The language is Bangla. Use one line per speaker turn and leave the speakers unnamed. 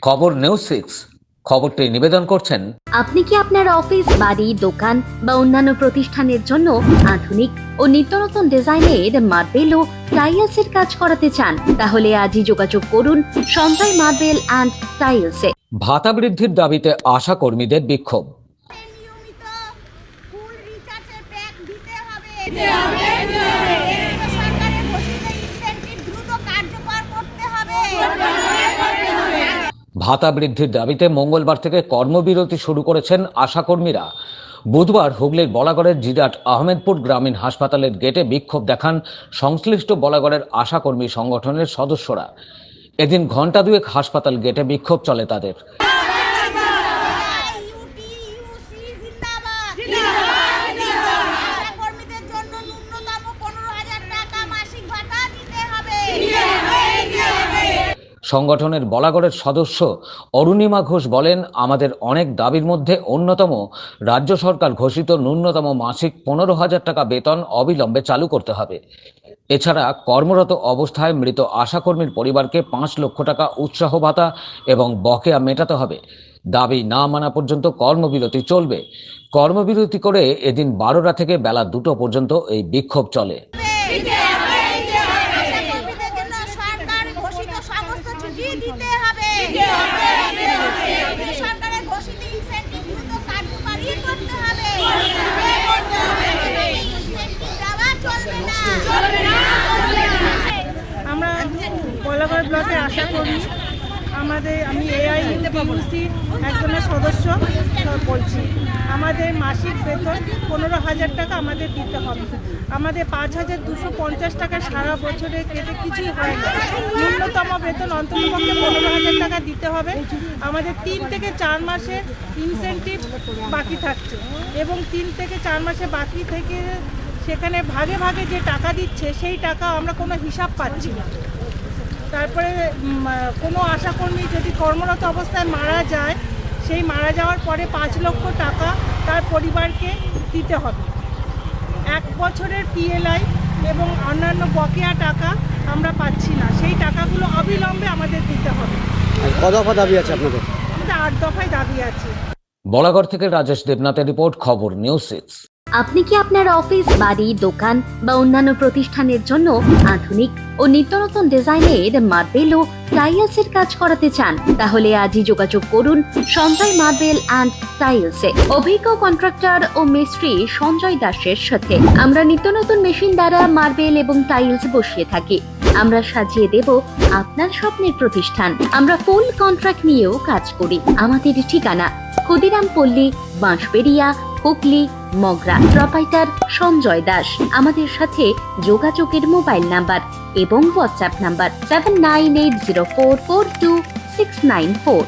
খবর নিউজ 6 খবরটি নিবেদন করছেন।
আপনি কি আপনার অফিস, বাড়ি, দোকান বা অন্যান্য প্রতিষ্ঠানের জন্য আধুনিক ও নিত্যনতুন ডিজাইনের মার্বেল ও টাইলসের কাজ করাতে চান? তাহলে আজই যোগাযোগ করুন সঞ্জয় মার্বেল অ্যান্ড টাইলসে।
ভাতা বৃদ্ধির দাবিতে আশা কর্মীদের বিক্ষোভ।
নিয়মিত ফুল রিচার্জের প্যাক দিতে হবে। সরকারের ঘোষিত ইনসেনটিভ দ্রুত কার্যকর করতে হবে।
ভাতা বৃদ্ধির দাবিতে মঙ্গলবার থেকে কর্মবিরতি শুরু করেছেন আশাকর্মীরা। বুধবার হুগলির বলাগড়ের জিরাট আহমেদপুর গ্রামীণ হাসপাতালের গেটে বিক্ষোভ দেখান সংশ্লিষ্ট বলাগড়ের আশাকর্মী সংগঠনের সদস্যরা। এদিন ঘণ্টা দুয়েক হাসপাতাল গেটে বিক্ষোভ চলে তাদের।
ইউটিইউসি জিন্দাবাদ। আশাকর্মীদের জন্য ন্যূনতম 15,000 টাকা মাসিক ভাতা দিতে হবে।
সংগঠনের বলাগড়ের সদস্য অরুণিমা ঘোষ বলেন, আমাদের অনেক দাবির মধ্যে অন্যতম রাজ্য সরকার ঘোষিত ন্যূনতম মাসিক 15,000 টাকা বেতন অবিলম্বে চালু করতে হবে। এছাড়া কর্মরত অবস্থায় মৃত আশাকর্মীর পরিবারকে 5 লক্ষ টাকা উৎসাহ ভাতা এবং বকেয়া মেটাতে হবে। দাবি না মানা পর্যন্ত কর্মবিরতি চলবে। কর্মবিরতি করে এদিন 12টা থেকে বেলা 2টো পর্যন্ত এই বিক্ষোভ চলে।
আশাকর্মীদের জন্য সরকার ঘোষিত সমস্ত ছুটি দিতে হবে। সরকারের ঘোষিত ইনসেনটিভ দ্রুত কার্যকরী করতে হবে। এই ইনসেনটিভ দেওয়া চলবে না।
আমরা বলাগড় ব্লকের আশাকর্মী। আমি এআইইউসি একজনের সদস্য বলছি। আমাদের মাসিক বেতন 15,000 টাকা আমাদের দিতে হবে। আমাদের 5,250 টাকা সারা বছরে কেটে কিছুই হয় না। ন্যূনতম বেতন অন্ততপক্ষে 15,000 টাকা দিতে হবে। আমাদের 3 থেকে 4 মাসের ইনসেনটিভ বাকি থাকছে এবং 3 থেকে 4 মাসে বাকি থেকে সেখানে ভাগে ভাগে যে টাকা দিচ্ছে সেই টাকা আমরা কোনো হিসাব পাচ্ছি না। তারপরে কোনো আশাকর্মী যদি কর্মরত অবস্থায় মারা যায়, সেই মারা যাওয়ার পরে 5 লক্ষ টাকা তার পরিবারকে দিতে হবে। 1 বছরের পিএলআই এবং অন্যান্য বকেয়া টাকা আমরা পাচ্ছি না। সেই টাকাগুলো অবিলম্বে আমাদের দিতে হবে।
কত দফা দাবি আছে আপনাদের?
আমাদের 8 দফায় দাবি আছে।
বলাগড় থেকে রাজেশ দেবনাথের রিপোর্ট, খবর নিউজ 6।
আপনি কি আপনার অফিস, বাড়ি, দোকান বা অন্যান্য প্রতিষ্ঠানের জন্য আধুনিক ও নিত্যনতুন ডিজাইনের মার্বেল ও টাইলসের কাজ করাতে চান? তাহলে আজই যোগাযোগ করুন সঞ্জয় মার্বেল অ্যান্ড টাইলসে। অভিজ্ঞ কন্ট্রাক্টর ও মিস্ত্রি সঞ্জয় দাসের সাথে আমরা নিত্যনতুন মেশিন দ্বারা মার্বেল এবং টাইলস বসিয়ে থাকি। আমরা সাজিয়ে দেব আপনার স্বপ্নের প্রতিষ্ঠান। আমরা ফুল কন্ট্রাক্ট নিয়েও কাজ করি। আমাদের ঠিকানা ক্ষুদিরাম পল্লী, বাঁশবেড়িয়া, হুগলি, মগরা। প্রোপাইটার সঞ্জয় দাস। আমাদের সাথে যোগাযোগের মোবাইল নাম্বার এবং হোয়াটসঅ্যাপ নাম্বার 7980442694।